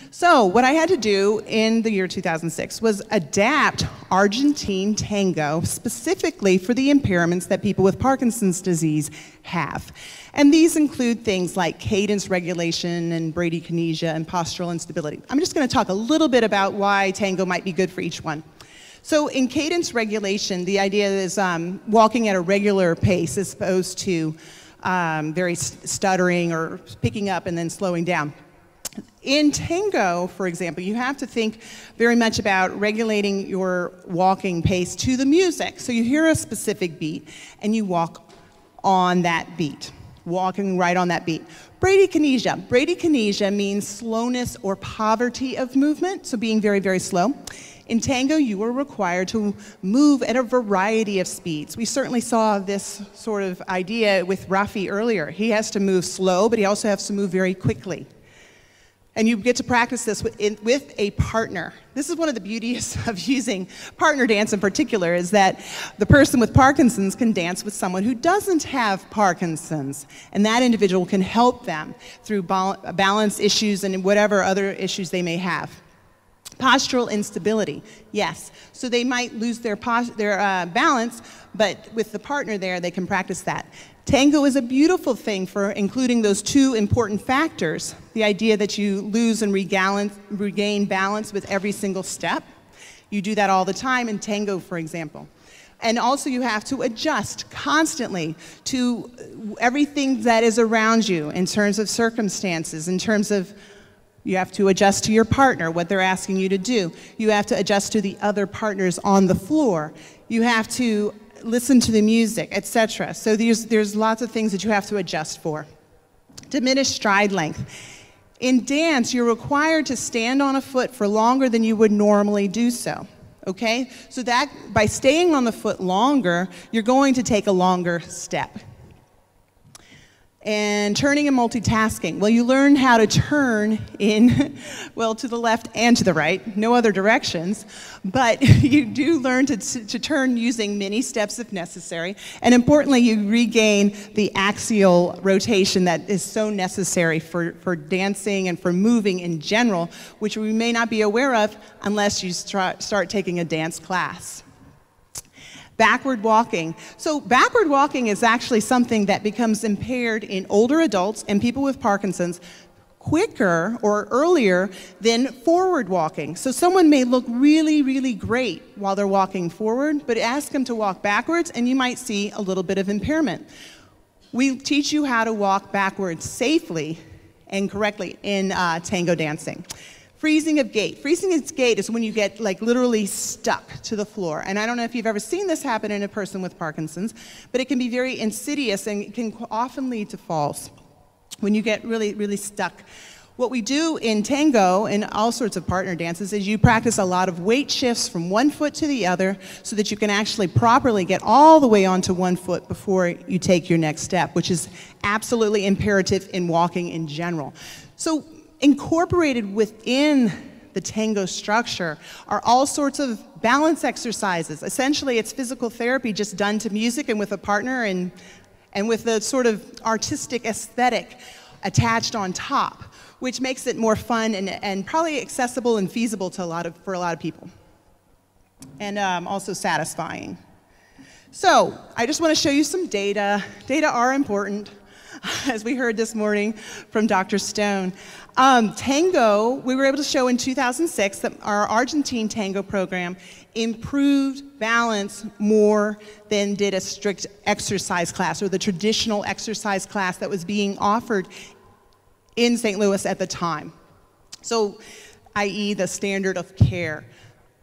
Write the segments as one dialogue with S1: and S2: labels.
S1: So what I had to do in the year 2006 was adapt Argentine tango specifically for the impairments that people with Parkinson's disease have. And these include things like cadence regulation and bradykinesia and postural instability. I'm just going to talk a little bit about why tango might be good for each one. So in cadence regulation, the idea is walking at a regular pace as opposed to very stuttering or picking up and then slowing down. In tango, for example, you have to think very much about regulating your walking pace to the music. So you hear a specific beat and you walk on that beat, walking right on that beat. Bradykinesia. Bradykinesia means slowness or poverty of movement, so being very, very slow. In tango, you are required to move at a variety of speeds. We certainly saw this sort of idea with Rafi earlier. He has to move slow, but he also has to move very quickly. And you get to practice this with a partner. This is one of the beauties of using partner dance in particular, is that the person with Parkinson's can dance with someone who doesn't have Parkinson's, and that individual can help them through balance issues and whatever other issues they may have. Postural instability, yes. So they might lose their balance, but with the partner there, they can practice that. Tango is a beautiful thing for including those two important factors, the idea that you lose and regain balance with every single step. You do that all the time in tango, for example. And also you have to adjust constantly to everything that is around you in terms of circumstances, in terms of you have to adjust to your partner, what they're asking you to do. You have to adjust to the other partners on the floor. You have to listen to the music, etc. So there's lots of things that you have to adjust for. Diminished stride length. In dance, you're required to stand on a foot for longer than you would normally do so. Okay? So that by staying on the foot longer, you're going to take a longer step. And turning and multitasking. Well, you learn how to turn in, well, to the left and to the right, no other directions, but you do learn to turn using many steps if necessary. And importantly, you regain the axial rotation that is so necessary for dancing and for moving in general, which we may not be aware of unless you start taking a dance class. Backward walking. So backward walking is actually something that becomes impaired in older adults and people with Parkinson's quicker or earlier than forward walking. So someone may look really, really great while they're walking forward, but ask them to walk backwards and you might see a little bit of impairment. We teach you how to walk backwards safely and correctly in tango dancing. Freezing of gait. Freezing of gait is when you get like literally stuck to the floor. And I don't know if you've ever seen this happen in a person with Parkinson's, but it can be very insidious and it can often lead to falls when you get really, really stuck. What we do in tango and all sorts of partner dances is you practice a lot of weight shifts from one foot to the other so that you can actually properly get all the way onto one foot before you take your next step, which is absolutely imperative in walking in general. So incorporated within the tango structure are all sorts of balance exercises. Essentially, it's physical therapy just done to music and with a partner and with the sort of artistic aesthetic attached on top, which makes it more fun and probably accessible and feasible to for a lot of people. And also satisfying. So, I just want to show you some data. Data are important, as we heard this morning from Dr. Stone. Tango, we were able to show in 2006 that our Argentine tango program improved balance more than did a strict exercise class or the traditional exercise class that was being offered in St. Louis at the time. So, i.e. the standard of care.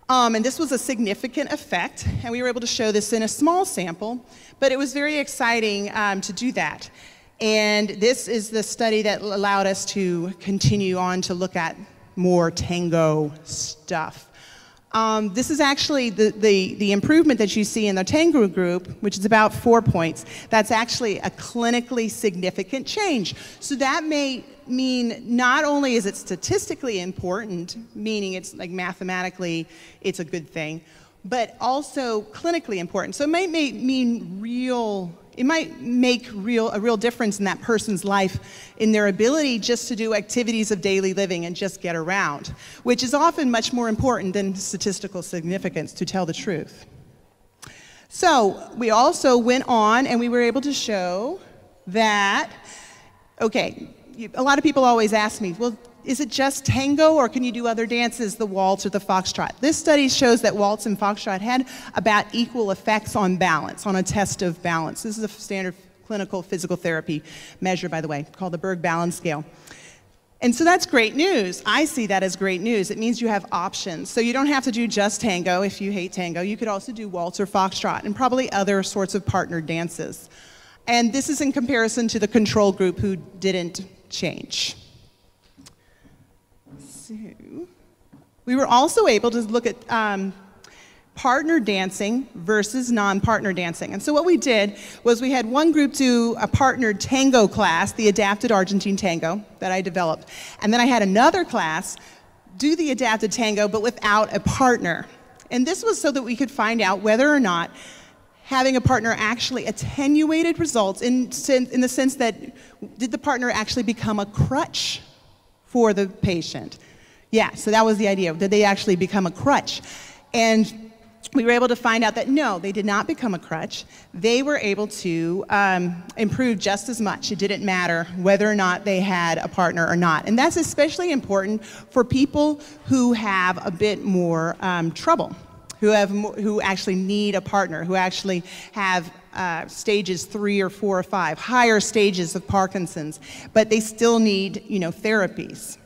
S1: And this was a significant effect, and we were able to show this in a small sample, but it was very exciting to do that. And this is the study that allowed us to continue on to look at more tango stuff. This is actually the improvement that you see in the tango group, which is about 4 points. That's actually a clinically significant change. So that may mean not only is it statistically important, meaning it's like mathematically it's a good thing, but also clinically important. So it might mean real It might make a real difference in that person's life, in their ability just to do activities of daily living and just get around, which is often much more important than statistical significance, to tell the truth. So we also went on and we were able to show that, okay, a lot of people always ask me, well, is it just tango or can you do other dances, the waltz or the foxtrot? This study shows that waltz and foxtrot had about equal effects on balance, on a test of balance. This is a standard clinical physical therapy measure, by the way, called the Berg Balance Scale. And so that's great news. I see that as great news. It means you have options. So you don't have to do just tango if you hate tango. You could also do waltz or foxtrot and probably other sorts of partnered dances. And this is in comparison to the control group who didn't change. So, we were also able to look at partner dancing versus non-partner dancing. And so what we did was we had one group do a partnered tango class, the adapted Argentine tango that I developed. And then I had another class do the adapted tango but without a partner. And this was so that we could find out whether or not having a partner actually attenuated results in the sense that did the partner actually become a crutch for the patient? Yeah, so that was the idea. Did they actually become a crutch? And we were able to find out that no, they did not become a crutch. They were able to improve just as much. It didn't matter whether or not they had a partner or not. And that's especially important for people who have a bit more trouble, who actually need a partner, who actually have stages 3 or 4 or 5, higher stages of Parkinson's, but they still need, therapies.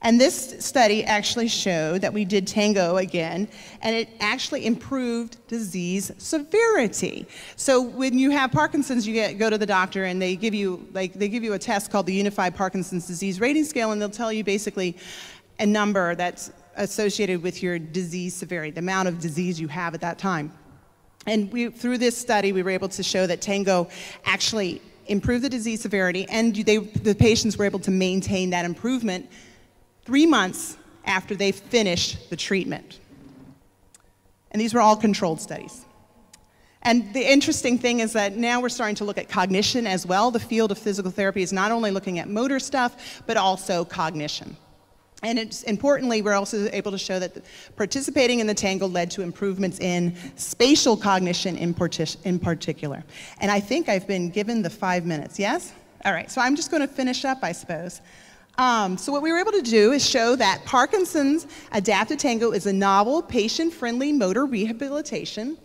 S1: And this study actually showed that we did tango again, and it actually improved disease severity. So when you have Parkinson's, you go to the doctor and they give you a test called the Unified Parkinson's Disease Rating Scale, and they'll tell you basically a number that's associated with your disease severity, the amount of disease you have at that time. And through this study, we were able to show that tango actually improved the disease severity, and the patients were able to maintain that improvement 3 months after they finished the treatment. And these were all controlled studies. And the interesting thing is that now we're starting to look at cognition as well. The field of physical therapy is not only looking at motor stuff, but also cognition. And importantly, we're also able to show that participating in the tango led to improvements in spatial cognition in particular. And I think I've been given the 5 minutes, yes? All right, so I'm just going to finish up, I suppose. So what we were able to do is show that Parkinson's adapted tango is a novel, patient-friendly motor rehabilitation.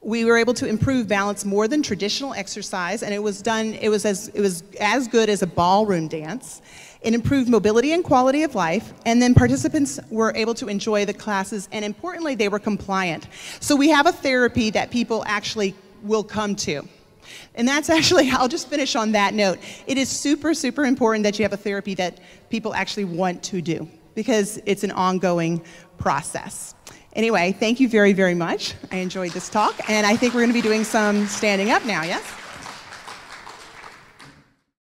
S1: We were able to improve balance more than traditional exercise, and it was as good as a ballroom dance. It improved mobility and quality of life, and then participants were able to enjoy the classes, and importantly, they were compliant. So we have a therapy that people actually will come to. And that's actually, I'll just finish on that note. It is super, super important that you have a therapy that people actually want to do, because it's an ongoing process. Anyway, thank you very, very much. I enjoyed this talk, and I think we're going to be doing some standing up now, yes?